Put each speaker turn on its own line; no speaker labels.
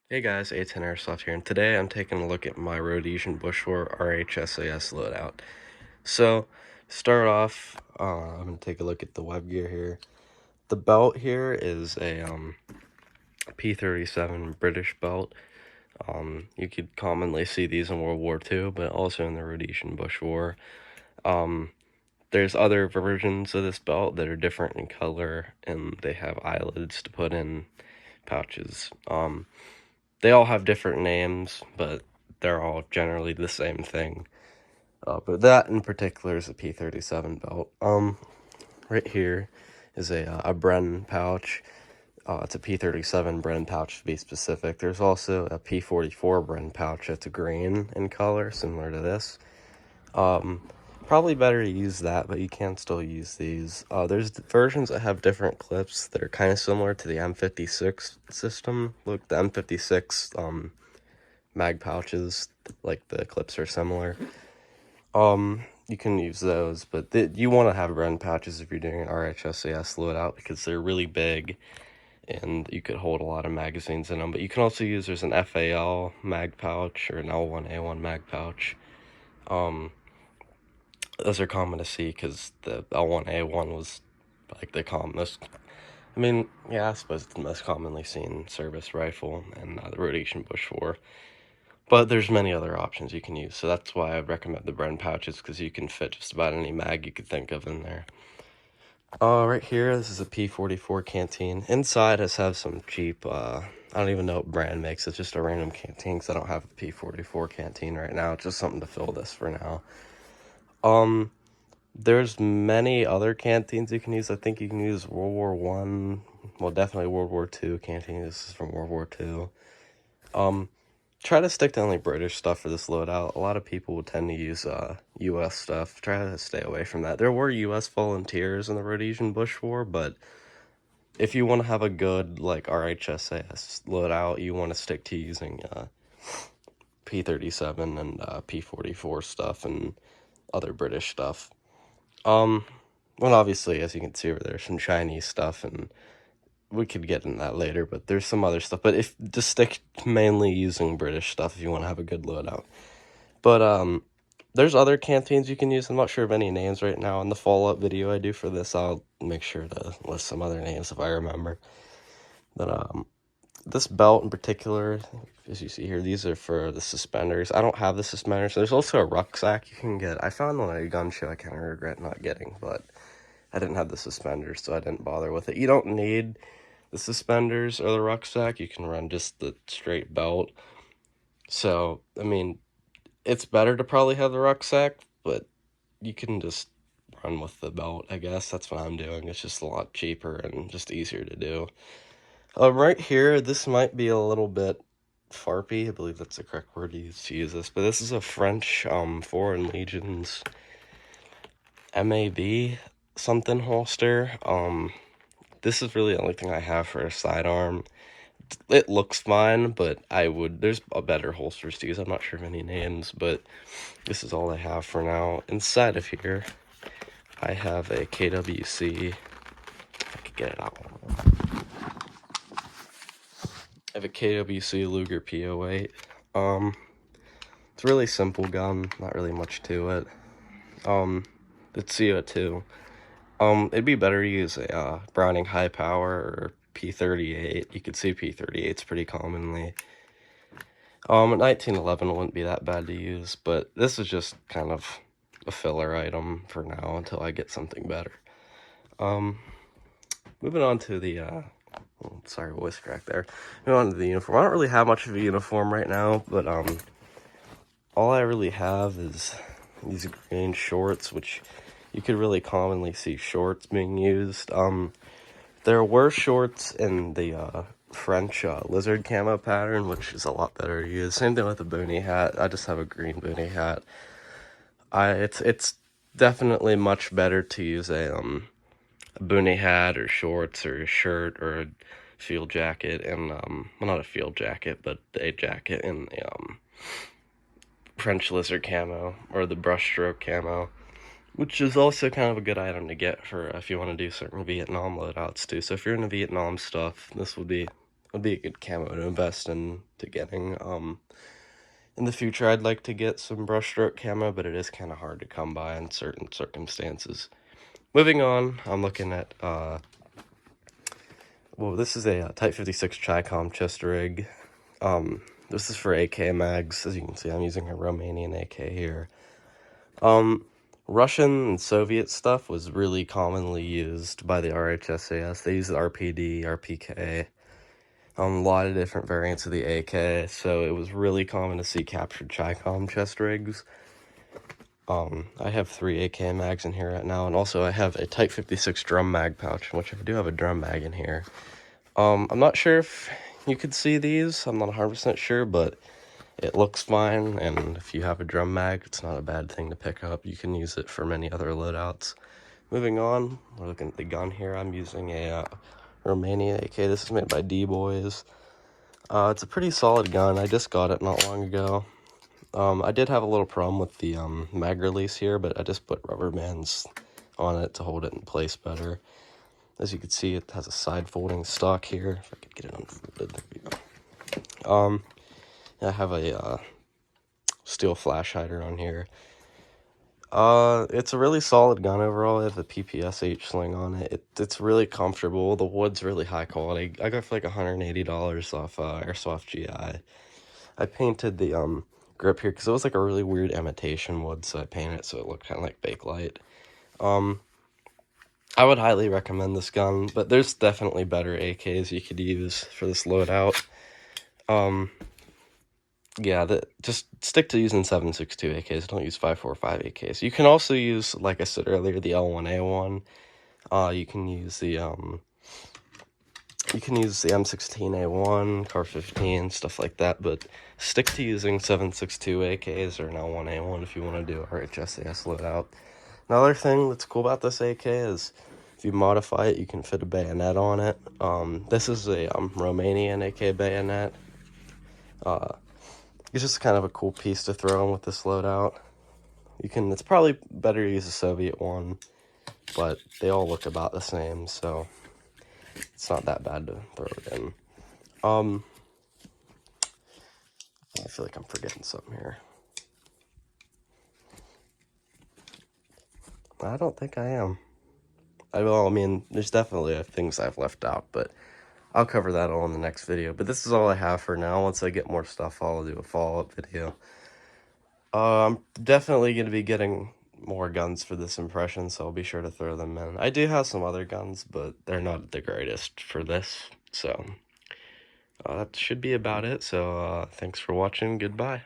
Hey guys, A10 Airsoft here, and today I'm taking a look at my Rhodesian Bushwar RHSAS loadout. So, start off, I'm going to take a look at the web gear here. The belt here is a P37 British belt. You could commonly see these in World War II, but also in the Rhodesian Bushwar. There's other versions of this belt that are different in color, and they have eyelids to put in pouches. They all have different names, but they're all generally the same thing. But that in particular is a P37 belt. Right here is a Bren pouch. It's a P37 Bren pouch to be specific. There's also a P44 Bren pouch that's green in color, similar to this. Probably better to use that, but you can still use these. There's versions that have different clips that are kind of similar to the M56 system. Look, the M56 mag pouches, like the clips are similar. You can use those, but you want to have Bren pouches if you're doing an RHSAS loadout because they're really big and you could hold a lot of magazines in them. But you can also use, there's an FAL mag pouch or an L1A1 mag pouch. Those are common to see because the L1A1 was like the most, I suppose it's the most commonly seen service rifle in the Rhodesian Bushwar. But there's many other options you can use, so that's why I recommend the Bren pouches, because you can fit just about any mag you could think of in there. Right here, this is a P44 canteen. Inside has some cheap, I don't even know what brand makes, it's just a random canteen, because I don't have a P44 canteen right now, it's just something to fill this for now. There's many other canteens you can use. I think you can use World War I, well, definitely World War II canteen. This is from World War II. Try to stick to only British stuff for this loadout. A lot of people would tend to use U.S. stuff. Try to stay away from that. There were U.S. volunteers in the Rhodesian Bushwar, but if you want to have a good, like, RHSAS loadout, you want to stick to using P37 and P44 stuff and other British stuff. Well, obviously, as you can see over there, some Chinese stuff, and we could get in that later, but there's some other stuff. But if just stick mainly using British stuff if you want to have a good loadout. But there's other canteens you can use. I'm not sure of any names right now. In the follow-up video I do for this, I'll make sure to list some other names if I remember. But this belt in particular, as you see here, these are for the suspenders. I don't have the suspenders. There's also a rucksack you can get. I found one at a gun show I kind of regret not getting, but I didn't have the suspenders, so I didn't bother with it. You don't need the suspenders or the rucksack. You can run just the straight belt. So, it's better to probably have the rucksack, but you can just run with the belt, I guess. That's what I'm doing. It's just a lot cheaper and just easier to do. Right here, this might be a little bit farpy. I believe that's the correct word to use this. But this is a French Foreign Legions MAB something holster. This is really the only thing I have for a sidearm. It looks fine, but there's a better holsters to use. I'm not sure of any names, but this is all I have for now. Inside of here, I have a KWC. If I could get it out. I have a KWC Luger P08. It's a really simple gun, not really much to it. It's CO2. It'd be better to use a Browning High Power or P38. You could see P38s pretty commonly. 1911 wouldn't be that bad to use, but this is just kind of a filler item for now until I get something better. Moving on to the, sorry, voice crack there. Moving on to the uniform. I don't really have much of a uniform right now, but, all I really have is these green shorts, which you could really commonly see shorts being used. There were shorts in the French lizard camo pattern, which is a lot better to use. Same thing with the boonie hat. I just have a green boonie hat. It's definitely much better to use a boonie hat or shorts or a shirt or a field jacket and well, not a field jacket, but a jacket in the French lizard camo or the brushstroke camo, which is also kind of a good item to get for if you want to do certain Vietnam loadouts too. So if you're into Vietnam stuff, this would be would be a good camo to invest into getting. In the future, I'd like to get some brushstroke camo, but it is kind of hard to come by in certain circumstances. Moving on, I'm looking at, well, this is a Type 56 Chicom chest rig. This is for AK mags. As you can see, I'm using a Romanian AK here. Russian and Soviet stuff was really commonly used by the RHSAS. They used RPD, RPK, a lot of different variants of the AK, so it was really common to see captured Chicom chest rigs. I have 3 AK mags in here right now, and also I have a Type 56 drum mag pouch, which I do have a drum mag in here. I'm not sure if you could see these, I'm not 100% sure, but it looks fine, and if you have a drum mag, it's not a bad thing to pick up. You can use it for many other loadouts. Moving on, we're looking at the gun here. I'm using a Romanian AK. This is made by D-Boys. It's a pretty solid gun. I just got it not long ago. I did have a little problem with the mag release here, but I just put rubber bands on it to hold it in place better. As you can see, it has a side folding stock here. If I could get it unfolded, there we go. I have a steel flash hider on here. It's a really solid gun overall. I have the PPSH sling on it. It's really comfortable. The wood's really high quality. I got it for like $180 off Airsoft GI. I painted the grip here because it was like a really weird imitation wood, so I painted it so it looked kind of like Bakelite. I would highly recommend this gun, but there's definitely better AKs you could use for this loadout. Yeah, just stick to using 7.62 AKs. Don't use 5.45 AKs. You can also use, like I said earlier, the L1A1. You can use the M16A1, Car 15, stuff like that. But stick to using 7.62 AKs or an L1A1 if you want to do a RHSAS loadout. Another thing that's cool about this AK is if you modify it, you can fit a bayonet on it. This is a Romanian AK bayonet. It's just kind of a cool piece to throw in with this loadout. It's probably better to use a Soviet one, but they all look about the same, so it's not that bad to throw it in. I feel like I'm forgetting something here. I don't think I am. I mean, there's definitely things I've left out, but I'll cover that all in the next video. But this is all I have for now. Once I get more stuff, I'll do a follow-up video. I'm definitely going to be getting more guns for this impression, so I'll be sure to throw them in. I do have some other guns, but they're not the greatest for this, so that should be about it. So thanks for watching. Goodbye.